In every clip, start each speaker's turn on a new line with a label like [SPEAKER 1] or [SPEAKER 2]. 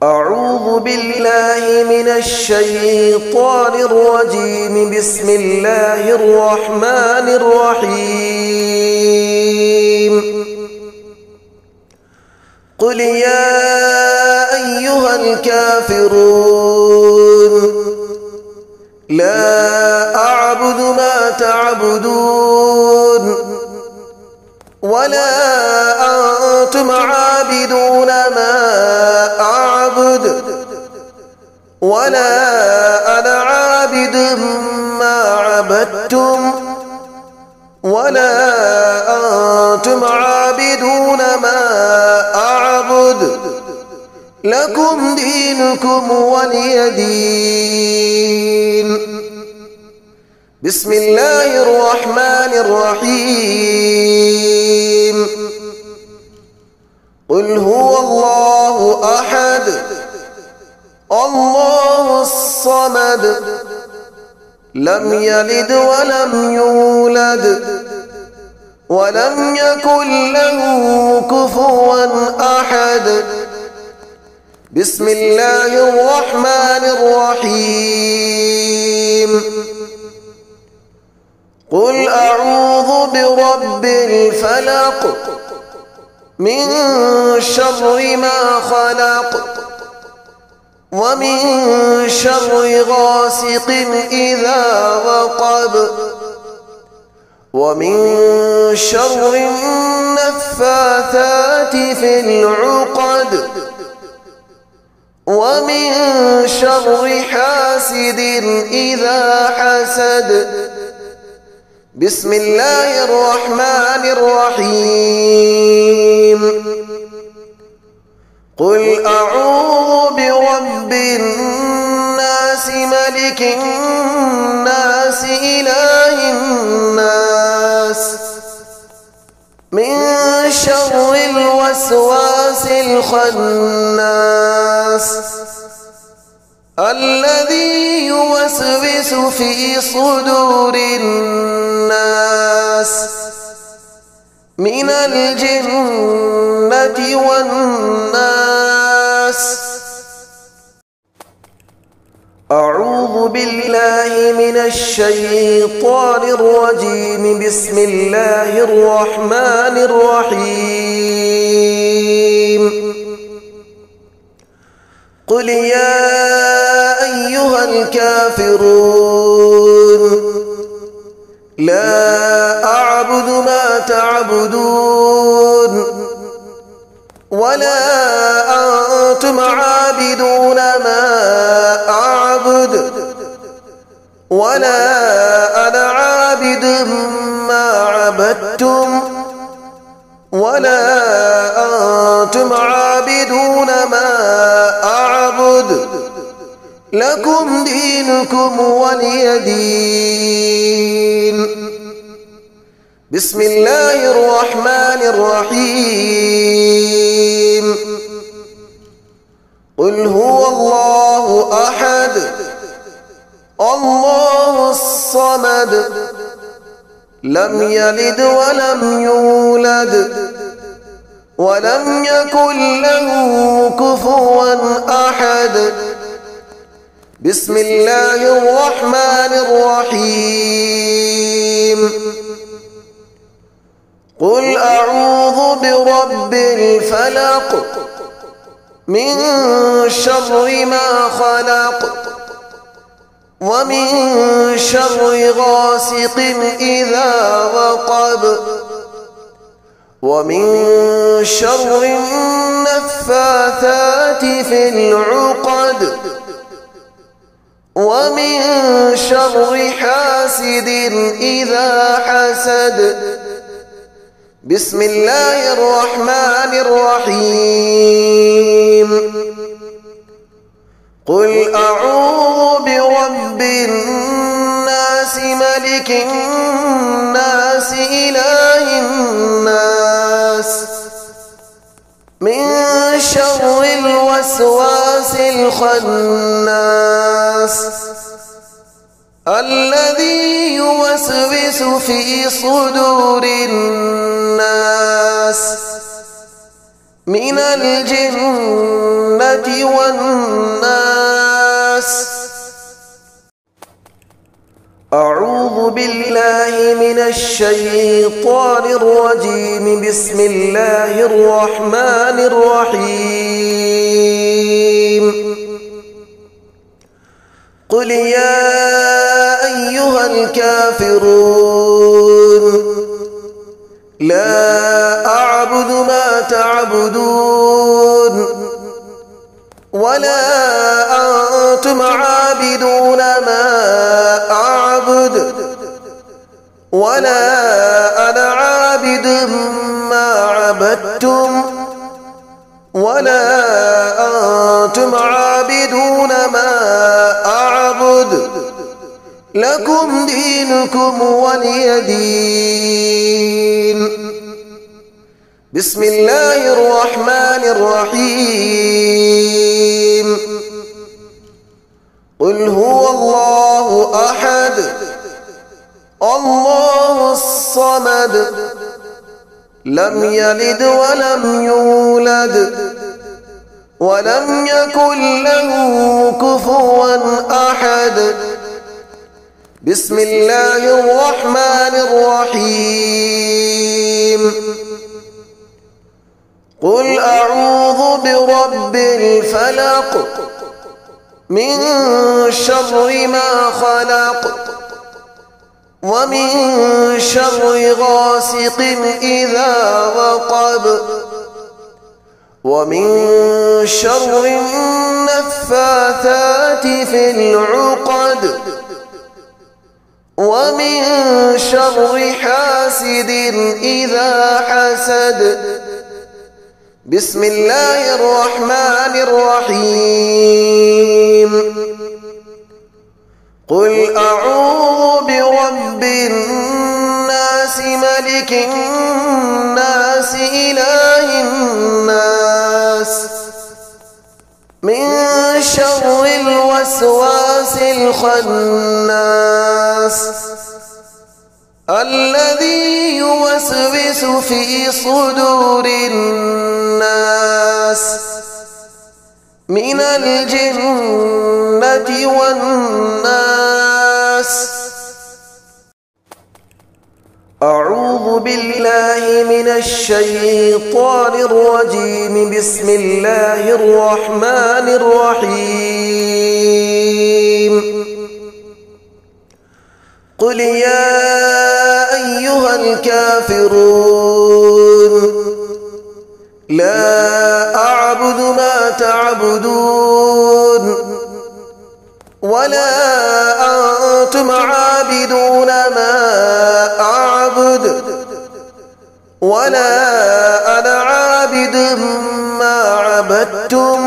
[SPEAKER 1] أعوذ بالله من الشيطان الرجيم. بسم الله الرحمن الرحيم. قل يا أيها الكافرون لا أعبد ما تعبدون ولا أنتم عابدون ما أعبد ولا أنا عابد ما عبدتم ولا أنتم عابدون ما أعبد لكم دينكم ولي دين. بسم الله الرحمن الرحيم. قل هو الله أحد الله الصمد لم يلد ولم يولد ولم يكن له كفوا أحد. بسم الله الرحمن الرحيم. قل أعوذ برب الفلق من شر ما خلق ومن شر غاسق إذا وقب ومن شر النفاثات في العقد ومن شر حاسد إذا حسد. بسم الله الرحمن الرحيم. قل أعوذ برب الناس ملك الناس إله الناس من شر الوسواس الخناس الذي يوسوس في صدور الناس من الجنة والناس. أعوذ بالله من الشيطان الرجيم. بسم الله الرحمن الرحيم. قل يا أيها الكافرون لا أعبد ما تعبدون ولا أنتم عابدون ما أعبد ولا أنا عابد ما عبدتم ولا أنتم عابدون ما أعبد لكم دينكم ولي دين. بسم الله الرحمن الرحيم. قل هو الله أحد الله الصمد لم يلد ولم يولد ولم يكن له كفوا أحد. بسم الله الرحمن الرحيم. قل أعوذ برب الفلق من شر ما خلق ومن شر غاسق إذا وقب ومن شر النفاثات في العقد ومن شر حاسد إذا حسد. بسم الله الرحمن الرحيم. قل أعوذ برب الناس ملك الناس إله الناس من شر الوسواس الخناس الذي يوسوس في صدور الناس من الجنة والناس. أعوذ بالله من الشيطان الرجيم. بسم الله الرحمن الرحيم. قل يا أيها الكافرون لا أعبد ما تعبدون ولا أنتم عابدون ما أعبد ولا أنا عابد ما عبدتم ولا أنتم عابدون ما أعبد لكم دينكم ولي دين. بسم الله الرحمن الرحيم. قل هو الله أحد الله الصمد لم يلد ولم يولد ولم يكن له كفوا أحد. بسم الله الرحمن الرحيم. قل أعوذ برب الفلق من شر ما خلق ومن شر غاسق إذا وقب ومن شر النفاثات في العقد ومن شر حاسد إذا حسد. بسم الله الرحمن الرحيم. قل أعوذ برب الناس ملك الناس إله الناس من شر الوسواس الخناس الذي يوسوس في صدور الناس من الجنة والناس. أعوذ بالله من الشيطان الرجيم. بسم الله الرحمن الرحيم. قل يا أيها الكافرون لا أعبد ما تعبدون ولا أنتم عابدون ما أعبد ولا أنا عابد ما عبدتم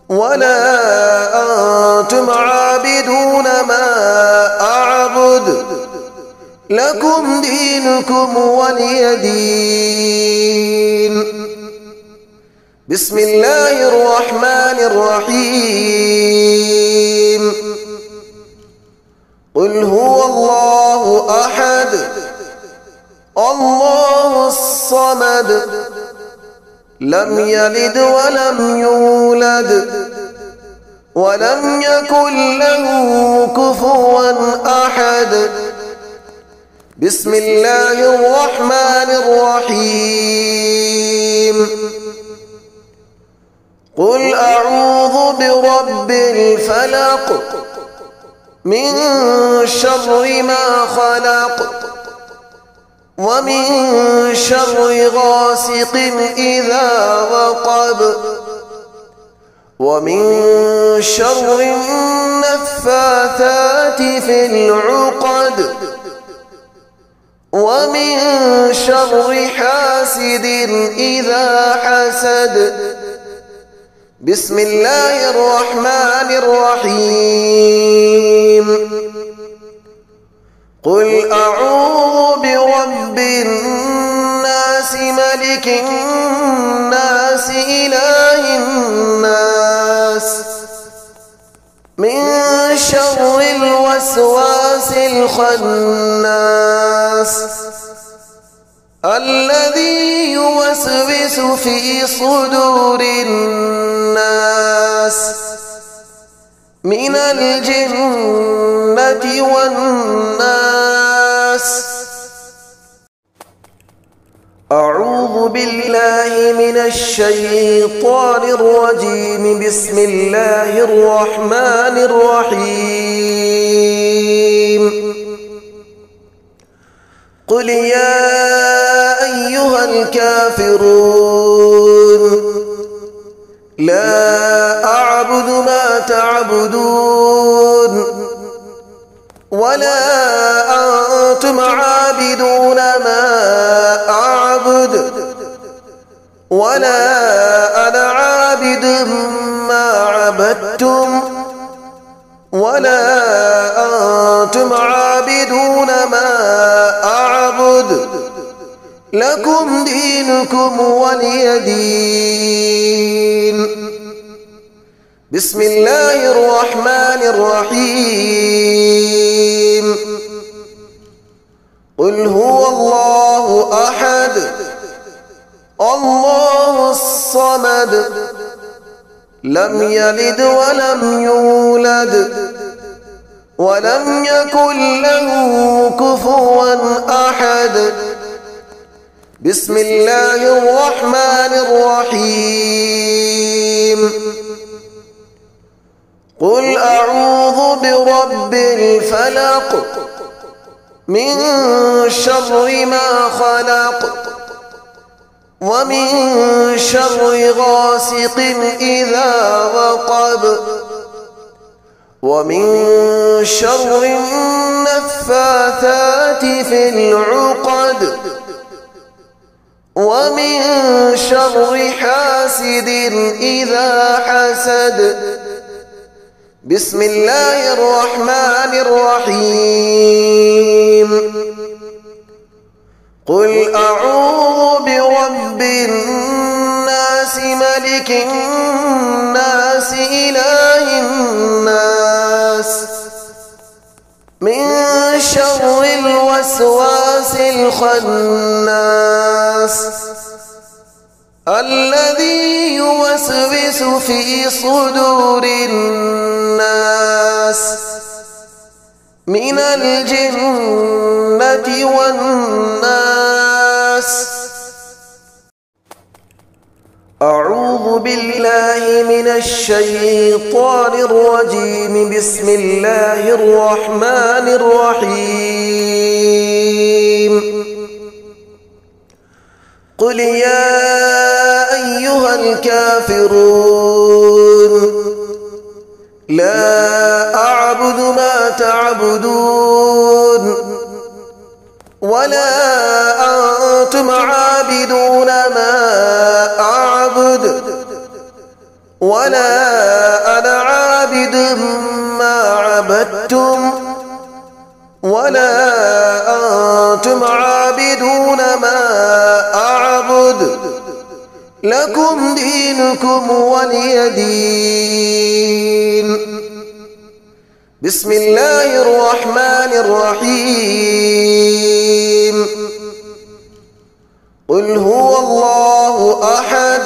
[SPEAKER 1] ولا أنتم عابدون ما أعبد لكم دينكم ولي دين. بسم الله الرحمن الرحيم. قل هو الله أحد الله الصمد لم يلد ولم يولد ولم يكن له كفوا أحد. بسم الله الرحمن الرحيم. قل أعوذ برب الفلق من شر ما خلق ومن شر غاسق إذا وقب ومن شر النفاثات في العقد ومن شر حاسد إذا حسد. بسم الله الرحمن الرحيم. قل أعوذ برب الناس ملك الناس إله الناس من شر الوسواس الخناس الذي يوسوس في صدور الناس من الجنة والناس. أعوذ بالله من الشيطان الرجيم. بسم الله الرحمن الرحيم. قل يا أيها الكافرون لا أعبد ما تعبدون ولا أنتم عابدون ما أعبد ولا أنا عابد ما عبدتم ولا أنتم عابدون ما أعبد لكم دينكم ولي دين. بسم الله الرحمن الرحيم. قل هو الله أحد الله الصمد لم يلد ولم يولد ولم يكن له كفوا أحد. بسم الله الرحمن الرحيم. قل أعوذ برب الفلق من شر ما خلق ومن شر غاسق إذا وقب ومن شر النفاثات في العقد ومن شر حاسد إذا حسد. بسم الله الرحمن الرحيم. قل أعوذ برب الناس ملك الناس إله الناس من شر الوسواس الخناس الذي يوسوس في صدور الناس من الجنة والناس. أعوذ بالله من الشيطان الرجيم. بسم الله الرحمن الرحيم. قل يا أيها الكافرون لا أعبد ما تعبدون ولا أنتم عابدون ما أعبد ولا أنا عابد ما عبدتم ولا أنتم عابدون ما أعبد لكم دينكم ولي دين. بسم الله الرحمن الرحيم. قل هو الله أحد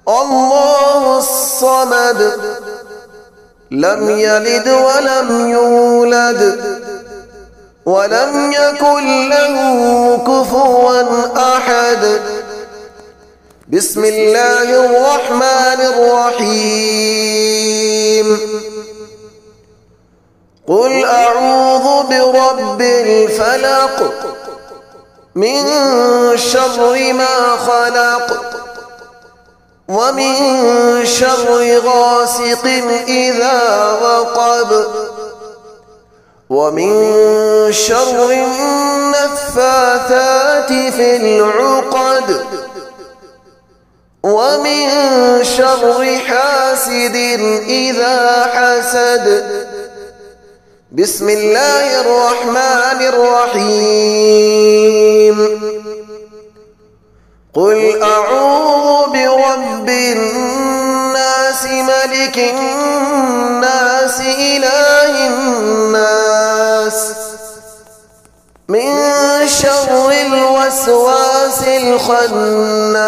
[SPEAKER 1] الله الصمد لم يلد ولم يولد ولم يكن له كفوا أحد. بسم الله الرحمن الرحيم. قل أعوذ برب الفلق من شر ما خلق ومن شر غاسق إذا وقب ومن شر النفاثات في العقد ومن شر حاسد إذا حسد. بسم الله الرحمن الرحيم. قل أعوذ برب الناس ملك الناس إله الناس من شر الوسواس الخناس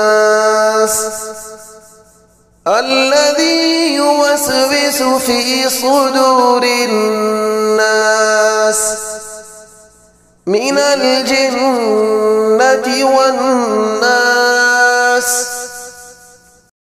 [SPEAKER 1] الذي يوسوس في صدور الناس من الجنة والناس.